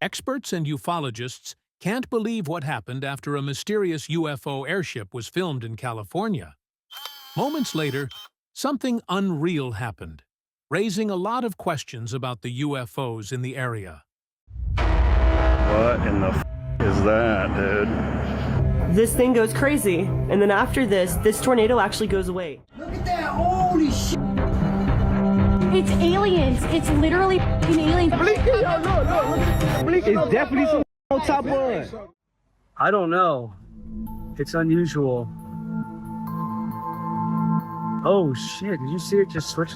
Experts and ufologists can't believe what happened after a mysterious UFO airship was filmed in California. Moments later, something unreal happened, raising a lot of questions about the UFOs in the area. What in the is that, dude? This thing goes crazy, and then after this tornado actually goes away. Look at that, holy shit! It's aliens. It's literally aliens. It's definitely some on top one. I don't know. It's unusual. Oh shit, did you see it just switch?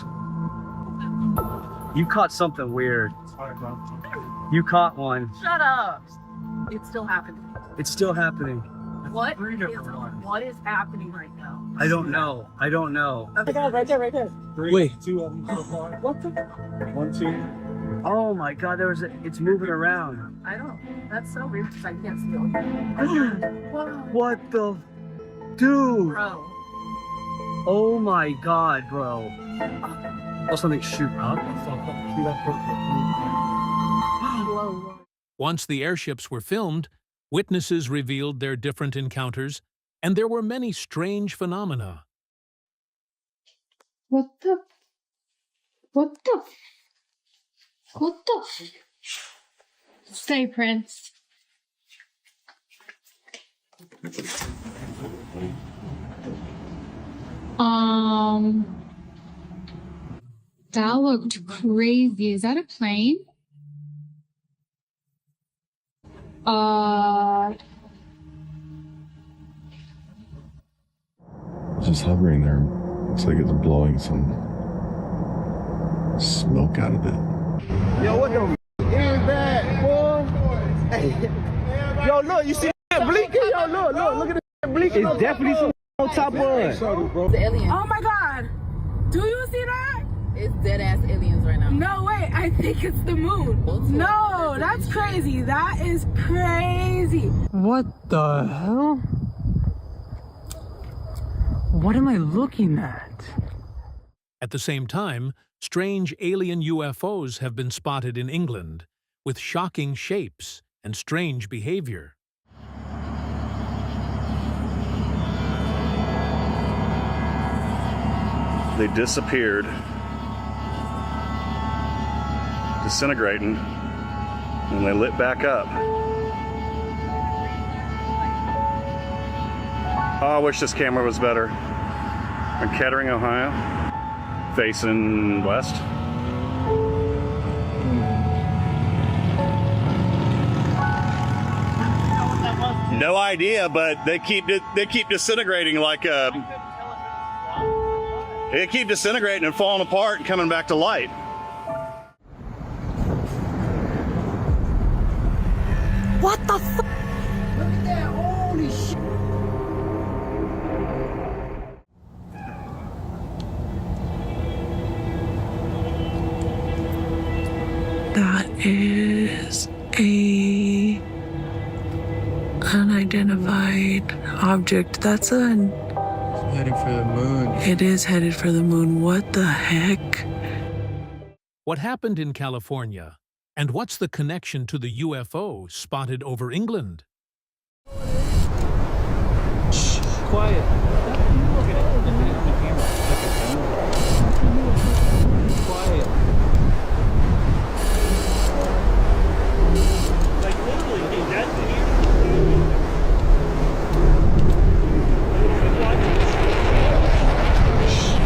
You caught something weird. You caught one. Shut up. It's still happening. It's still happening. What is happening right now? I don't know. I don't know. Oh my God, right there. Wait. 2 of them so far. What the? 1, 2. Oh my god, it's moving around. I don't. That's so weird because I can't see it. What the? Dude. Bro. Oh my god, bro. Oh, something shoot up. Whoa. Once the airships were filmed, witnesses revealed their different encounters, and there were many strange phenomena. What the? Stay, Prince. That looked crazy. Is that a plane? It's just hovering there. Looks like it's blowing some smoke out of it. Yo, what the is that, boy? Yo, look, you see that blinking? Yo, look at that blinking. It's definitely some on top one. The aliens. Oh my god! Do you see that? It's dead ass aliens right now. No way, I think it's the moon. No, that's crazy. That is crazy. What the hell? What am I looking at? At the same time, strange alien UFOs have been spotted in England, with shocking shapes and strange behavior. They disappeared, disintegrating, and they lit back up. Oh, I wish this camera was better. In Kettering, Ohio, facing west. No idea, but they keep disintegrating like a. They keep disintegrating and falling apart and coming back to light. What the f? Look at that, holy shit! That is a unidentified object. That's heading for the moon. It is headed for the moon. What the heck? What happened in California, and what's the connection to the UFO spotted over England? Shh, quiet. Quiet. Like literally, that's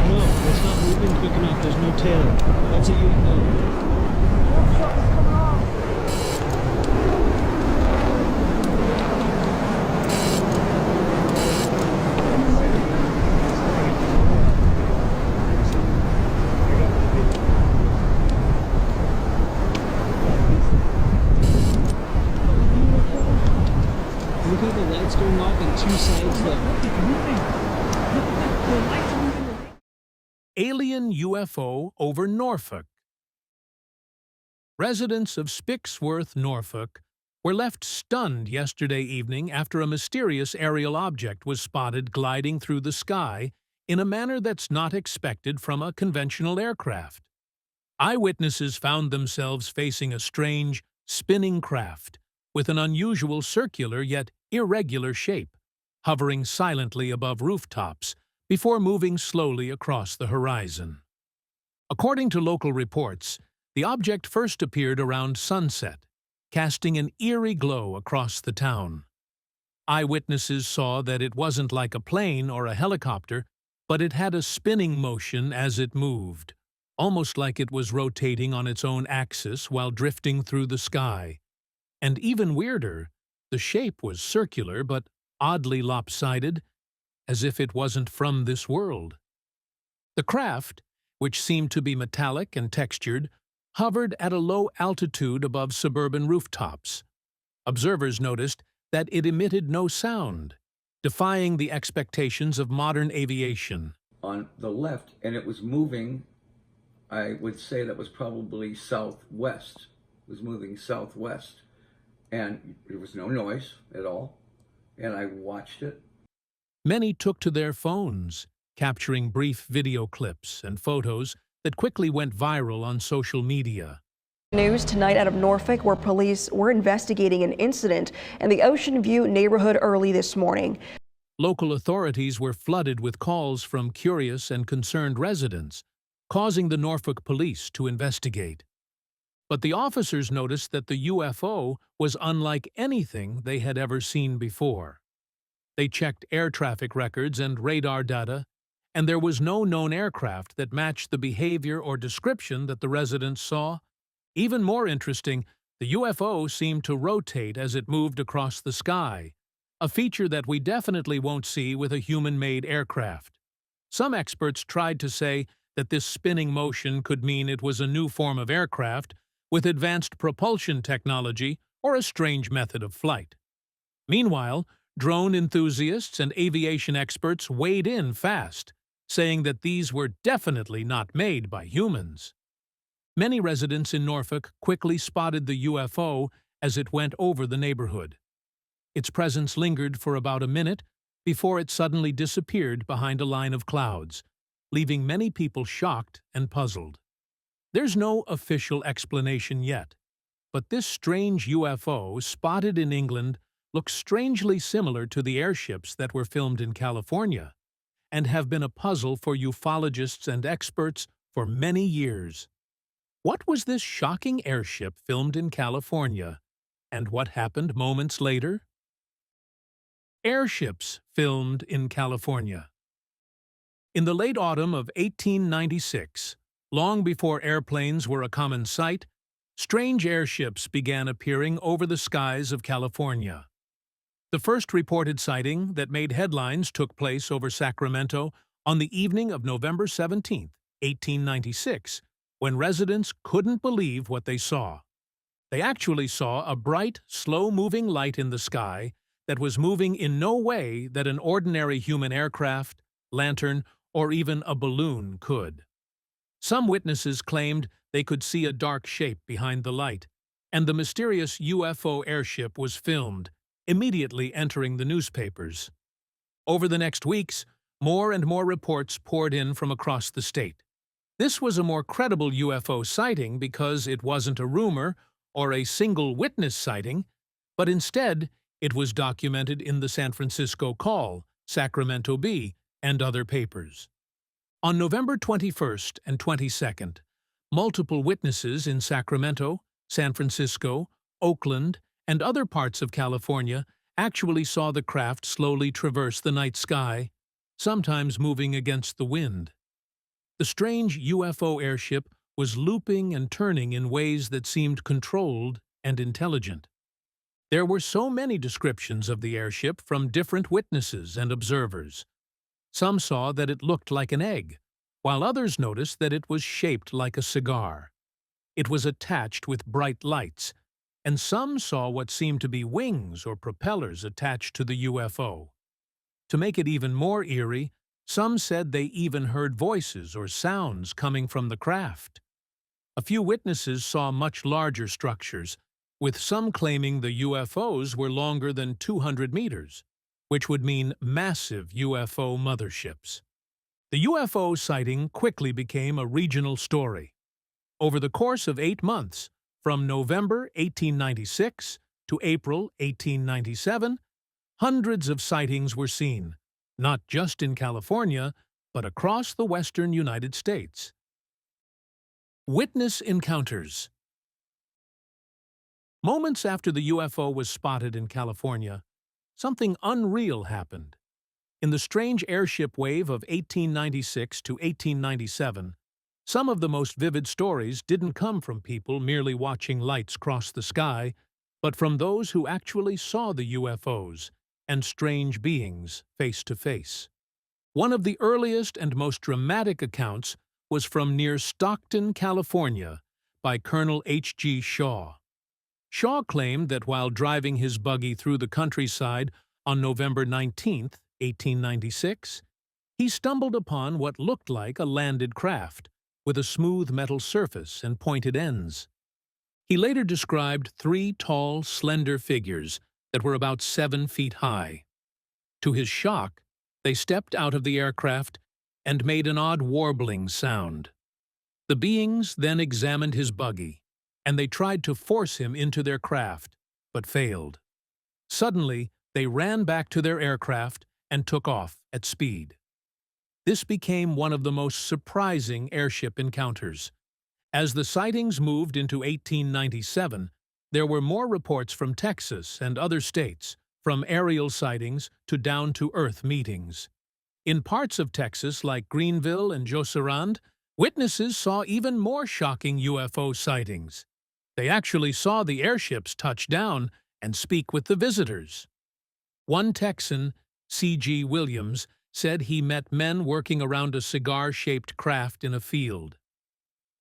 no, it's not moving quick enough. There's no tail. That's a UFO. Look how the lights going off on two sides there. Alien UFO over Norfolk. Residents of Spicksworth, Norfolk, were left stunned yesterday evening after a mysterious aerial object was spotted gliding through the sky in a manner that's not expected from a conventional aircraft. Eyewitnesses found themselves facing a strange, spinning craft with an unusual circular yet irregular shape, hovering silently above rooftops before moving slowly across the horizon. According to local reports, the object first appeared around sunset, casting an eerie glow across the town. Eyewitnesses saw that it wasn't like a plane or a helicopter, but it had a spinning motion as it moved, almost like it was rotating on its own axis while drifting through the sky. And even weirder, the shape was circular but oddly lopsided, as if it wasn't from this world. The craft, which seemed to be metallic and textured, hovered at a low altitude above suburban rooftops. Observers noticed that it emitted no sound, defying the expectations of modern aviation. On the left, and it was moving, I would say that was probably southwest. It was moving southwest, and there was no noise at all, and I watched it. Many took to their phones, capturing brief video clips and photos that quickly went viral on social media. News tonight out of Norfolk, where police were investigating an incident in the Ocean View neighborhood early this morning. Local authorities were flooded with calls from curious and concerned residents, causing the Norfolk police to investigate. But the officers noticed that the UFO was unlike anything they had ever seen before. They checked air traffic records and radar data, and there was no known aircraft that matched the behavior or description that the residents saw. Even more interesting, the UFO seemed to rotate as it moved across the sky, a feature that we definitely won't see with a human-made aircraft. Some experts tried to say that this spinning motion could mean it was a new form of aircraft with advanced propulsion technology or a strange method of flight. Meanwhile, drone enthusiasts and aviation experts weighed in fast, saying that these were definitely not made by humans. Many residents in Norfolk quickly spotted the UFO as it went over the neighborhood. Its presence lingered for about a minute before it suddenly disappeared behind a line of clouds, leaving many people shocked and puzzled. There's no official explanation yet, but this strange UFO spotted in England looks strangely similar to the airships that were filmed in California and have been a puzzle for ufologists and experts for many years. What was this shocking airship filmed in California, and what happened moments later? Airships filmed in California. In the late autumn of 1896, long before airplanes were a common sight, strange airships began appearing over the skies of California. The first reported sighting that made headlines took place over Sacramento on the evening of November 17, 1896, when residents couldn't believe what they saw. They actually saw a bright, slow-moving light in the sky that was moving in no way that an ordinary human aircraft, lantern, or even a balloon could. Some witnesses claimed they could see a dark shape behind the light, and the mysterious UFO airship was filmed, immediately entering the newspapers. Over the next weeks, more and more reports poured in from across the state. This was a more credible UFO sighting because it wasn't a rumor or a single witness sighting, but instead it was documented in the San Francisco Call, Sacramento Bee, and other papers. On November 21st and 22nd, multiple witnesses in Sacramento, San Francisco, Oakland, and other parts of California actually saw the craft slowly traverse the night sky, sometimes moving against the wind. The strange UFO airship was looping and turning in ways that seemed controlled and intelligent. There were so many descriptions of the airship from different witnesses and observers. Some saw that it looked like an egg, while others noticed that it was shaped like a cigar. It was attached with bright lights, and some saw what seemed to be wings or propellers attached to the UFO. To make it even more eerie, some said they even heard voices or sounds coming from the craft. A few witnesses saw much larger structures, with some claiming the UFOs were longer than 200 meters, which would mean massive UFO motherships. The UFO sighting quickly became a regional story. Over the course of 8 months, From November 1896 to April 1897, hundreds of sightings were seen, not just in California, but across the western United States. Witness encounters. Moments after the UFO was spotted in California, something unreal happened. In the strange airship wave of 1896 to 1897, some of the most vivid stories didn't come from people merely watching lights cross the sky, but from those who actually saw the UFOs and strange beings face to face. One of the earliest and most dramatic accounts was from near Stockton, California, by Colonel H.G. Shaw. Shaw claimed that while driving his buggy through the countryside on November 19, 1896, he stumbled upon what looked like a landed craft, with a smooth metal surface and pointed ends. He later described 3 tall, slender figures that were about 7 feet high. To his shock, they stepped out of the aircraft and made an odd warbling sound. The beings then examined his buggy, and they tried to force him into their craft, but failed. Suddenly, they ran back to their aircraft and took off at speed. This became one of the most surprising airship encounters. As the sightings moved into 1897, there were more reports from Texas and other states, from aerial sightings to down-to-earth meetings. In parts of Texas like Greenville and Jocerand, witnesses saw even more shocking UFO sightings. They actually saw the airships touch down and speak with the visitors. One Texan, C.G. Williams, said he met men working around a cigar-shaped craft in a field.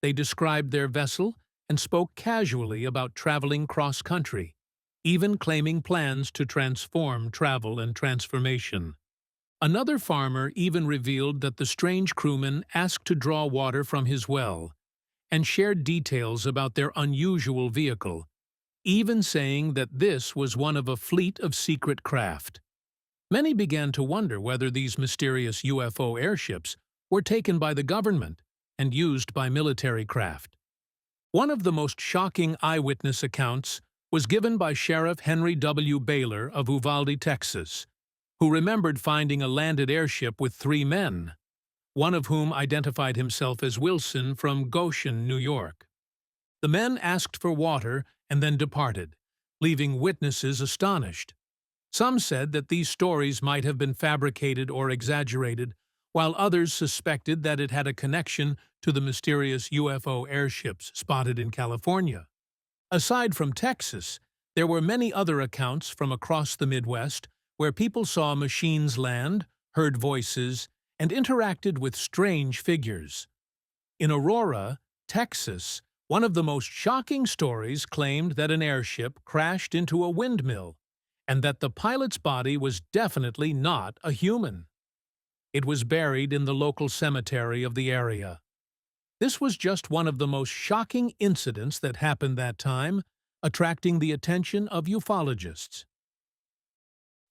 They described their vessel and spoke casually about traveling cross-country, even claiming plans to transform travel and transformation. Another farmer even revealed that the strange crewman asked to draw water from his well, and shared details about their unusual vehicle, even saying that this was one of a fleet of secret craft. Many began to wonder whether these mysterious UFO airships were taken by the government and used by military craft. One of the most shocking eyewitness accounts was given by Sheriff Henry W. Baylor of Uvalde, Texas, who remembered finding a landed airship with 3 men, one of whom identified himself as Wilson from Goshen, New York. The men asked for water and then departed, leaving witnesses astonished. Some said that these stories might have been fabricated or exaggerated, while others suspected that it had a connection to the mysterious UFO airships spotted in California. Aside from Texas, there were many other accounts from across the Midwest where people saw machines land, heard voices, and interacted with strange figures. In Aurora, Texas, one of the most shocking stories claimed that an airship crashed into a windmill, and that the pilot's body was definitely not a human. It was buried in the local cemetery of the area. This was just one of the most shocking incidents that happened that time, attracting the attention of ufologists.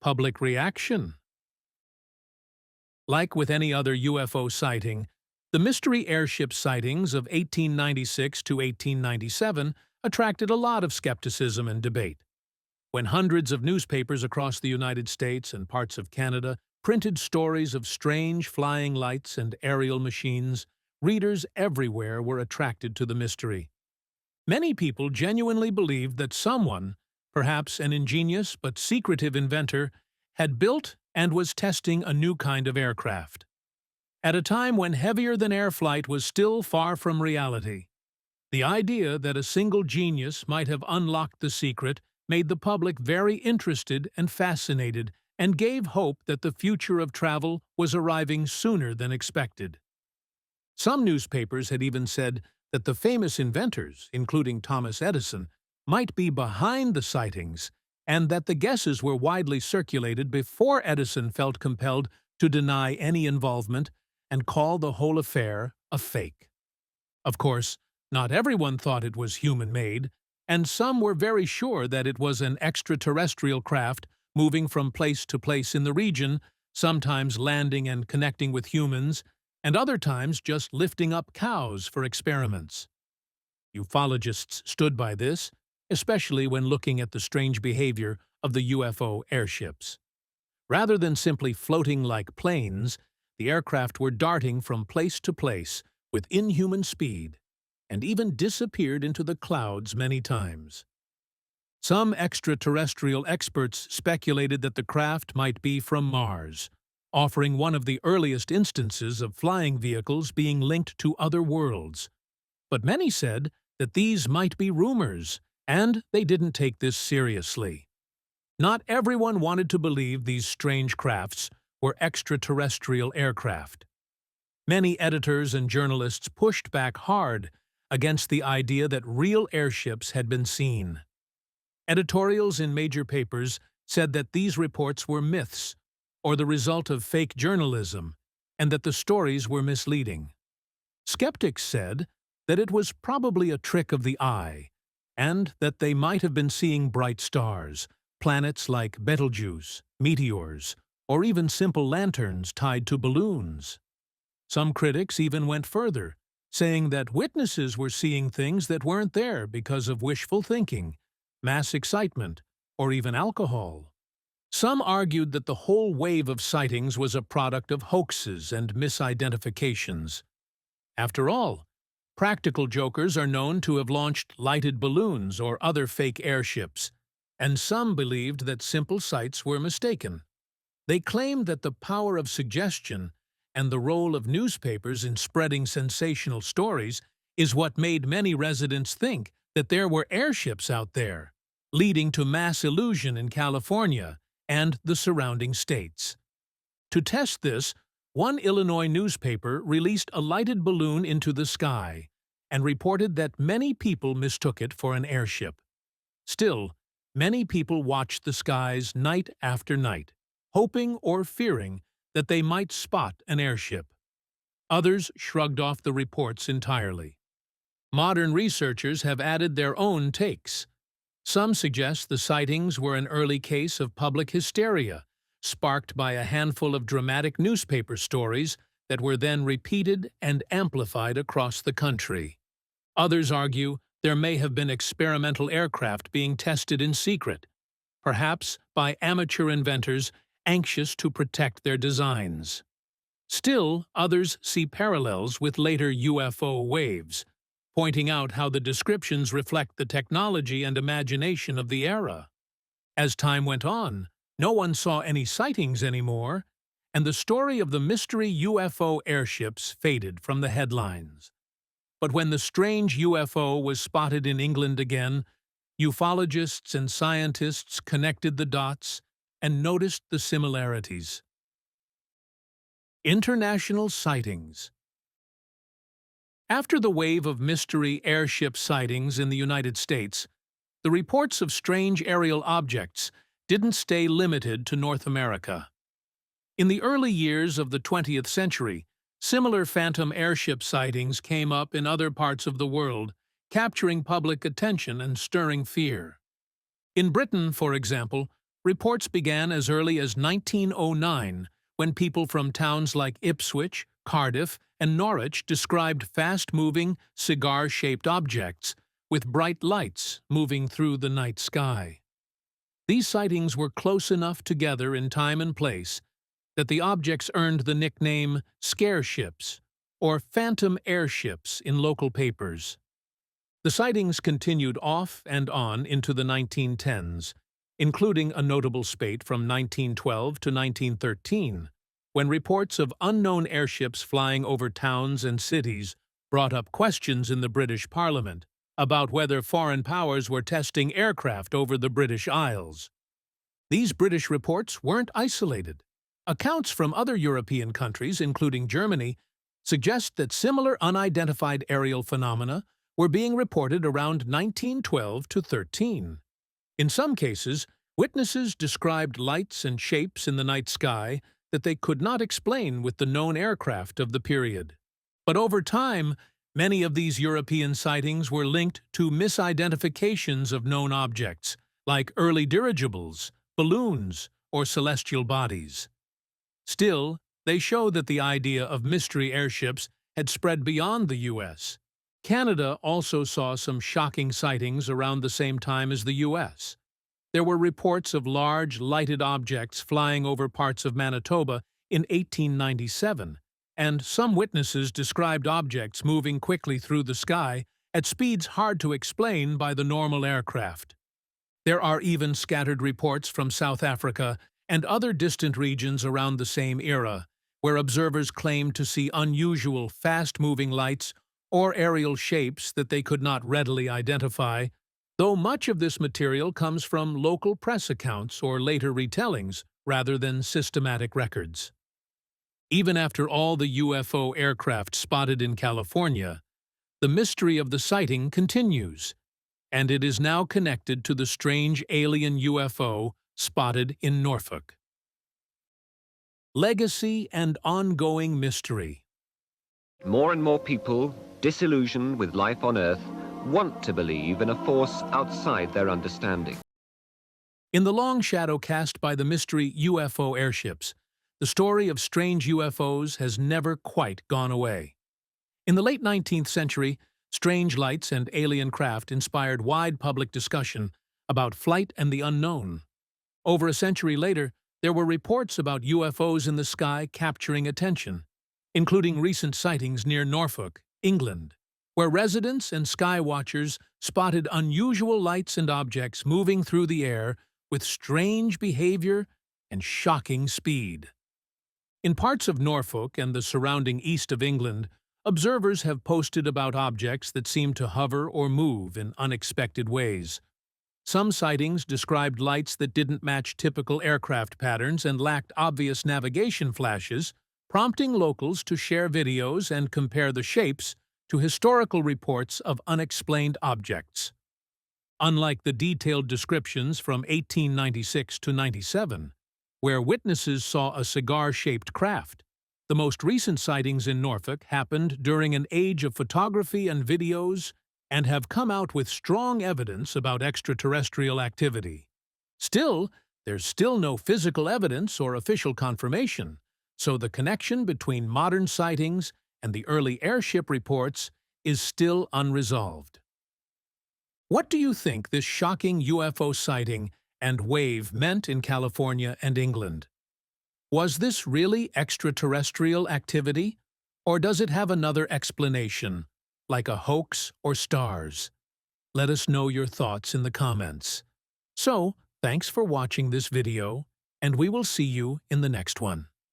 Public reaction. Like with any other UFO sighting, the mystery airship sightings of 1896 to 1897 attracted a lot of skepticism and debate. When hundreds of newspapers across the United States and parts of Canada printed stories of strange flying lights and aerial machines, readers everywhere were attracted to the mystery. Many people genuinely believed that someone, perhaps an ingenious but secretive inventor, had built and was testing a new kind of aircraft. At a time when heavier-than-air flight was still far from reality, the idea that a single genius might have unlocked the secret made the public very interested and fascinated, and gave hope that the future of travel was arriving sooner than expected. Some newspapers had even said that the famous inventors, including Thomas Edison, might be behind the sightings, and that the guesses were widely circulated before Edison felt compelled to deny any involvement and call the whole affair a fake. Of course, not everyone thought it was human-made, and some were very sure that it was an extraterrestrial craft moving from place to place in the region, sometimes landing and connecting with humans, and other times just lifting up cows for experiments. Ufologists stood by this, especially when looking at the strange behavior of the UFO airships. Rather than simply floating like planes, the aircraft were darting from place to place with inhuman speed and even disappeared into the clouds many times. Some extraterrestrial experts speculated that the craft might be from Mars, offering one of the earliest instances of flying vehicles being linked to other worlds. But many said that these might be rumors, and they didn't take this seriously. Not everyone wanted to believe these strange crafts were extraterrestrial aircraft. Many editors and journalists pushed back hard against the idea that real airships had been seen. Editorials in major papers said that these reports were myths or the result of fake journalism, and that the stories were misleading. Skeptics said that it was probably a trick of the eye, and that they might have been seeing bright stars, planets like Betelgeuse, meteors, or even simple lanterns tied to balloons. Some critics even went further, saying that witnesses were seeing things that weren't there because of wishful thinking, mass excitement, or even alcohol. Some argued that the whole wave of sightings was a product of hoaxes and misidentifications. After all, practical jokers are known to have launched lighted balloons or other fake airships, and some believed that simple sights were mistaken. They claimed that the power of suggestion and the role of newspapers in spreading sensational stories is what made many residents think that there were airships out there, leading to mass illusion in California and the surrounding states. To test this, one Illinois newspaper released a lighted balloon into the sky and reported that many people mistook it for an airship. Still, many people watched the skies night after night, hoping or fearing that they might spot an airship. Others shrugged off the reports entirely. Modern researchers have added their own takes. Some suggest the sightings were an early case of public hysteria, sparked by a handful of dramatic newspaper stories that were then repeated and amplified across the country. Others argue there may have been experimental aircraft being tested in secret, perhaps by amateur inventors anxious to protect their designs. Still, others see parallels with later UFO waves, pointing out how the descriptions reflect the technology and imagination of the era. As time went on, no one saw any sightings anymore, and the story of the mystery UFO airships faded from the headlines. But when the strange UFO was spotted in England again, ufologists and scientists connected the dots and noticed the similarities. International sightings. After the wave of mystery airship sightings in the United States, the reports of strange aerial objects didn't stay limited to North America. In the early years of the 20th century, similar phantom airship sightings came up in other parts of the world, capturing public attention and stirring fear. In Britain, for example, reports began as early as 1909, when people from towns like Ipswich, Cardiff, and Norwich described fast-moving, cigar-shaped objects with bright lights moving through the night sky. These sightings were close enough together in time and place that the objects earned the nickname scare ships or phantom airships in local papers. The sightings continued off and on into the 1910s, including a notable spate from 1912 to 1913, when reports of unknown airships flying over towns and cities brought up questions in the British Parliament about whether foreign powers were testing aircraft over the British Isles. These British reports weren't isolated. Accounts from other European countries, including Germany, suggest that similar unidentified aerial phenomena were being reported around 1912 to 13. In some cases, witnesses described lights and shapes in the night sky that they could not explain with the known aircraft of the period. But over time, many of these European sightings were linked to misidentifications of known objects, like early dirigibles, balloons, or celestial bodies. Still, they show that the idea of mystery airships had spread beyond the U.S. Canada also saw some shocking sightings around the same time as the U.S. There were reports of large, lighted objects flying over parts of Manitoba in 1897, and some witnesses described objects moving quickly through the sky at speeds hard to explain by the normal aircraft. There are even scattered reports from South Africa and other distant regions around the same era, where observers claimed to see unusual, fast-moving lights or aerial shapes that they could not readily identify, though much of this material comes from local press accounts or later retellings rather than systematic records. Even after all the UFO aircraft spotted in California, the mystery of the sighting continues, and it is now connected to the strange alien UFO spotted in Norfolk. Legacy and ongoing mystery. More and more people, disillusioned with life on Earth, want to believe in a force outside their understanding. In the long shadow cast by the mystery UFO airships, the story of strange UFOs has never quite gone away. In the late 19th century, strange lights and alien craft inspired wide public discussion about flight and the unknown. Over a century later, there were reports about UFOs in the sky capturing attention, including recent sightings near Norfolk, England, where residents and sky watchers spotted unusual lights and objects moving through the air with strange behavior and shocking speed. In parts of Norfolk and the surrounding east of England, observers have posted about objects that seem to hover or move in unexpected ways. Some sightings described lights that didn't match typical aircraft patterns and lacked obvious navigation flashes, prompting locals to share videos and compare the shapes to historical reports of unexplained objects. Unlike the detailed descriptions from 1896 to 97, where witnesses saw a cigar-shaped craft, the most recent sightings in Norfolk happened during an age of photography and videos and have come out with strong evidence about extraterrestrial activity. Still, there's still no physical evidence or official confirmation, so the connection between modern sightings and the early airship reports is still unresolved. What do you think this shocking UFO sighting and wave meant in California and England? Was this really extraterrestrial activity, or does it have another explanation, like a hoax or stars? Let us know your thoughts in the comments. So, thanks for watching this video, and we will see you in the next one.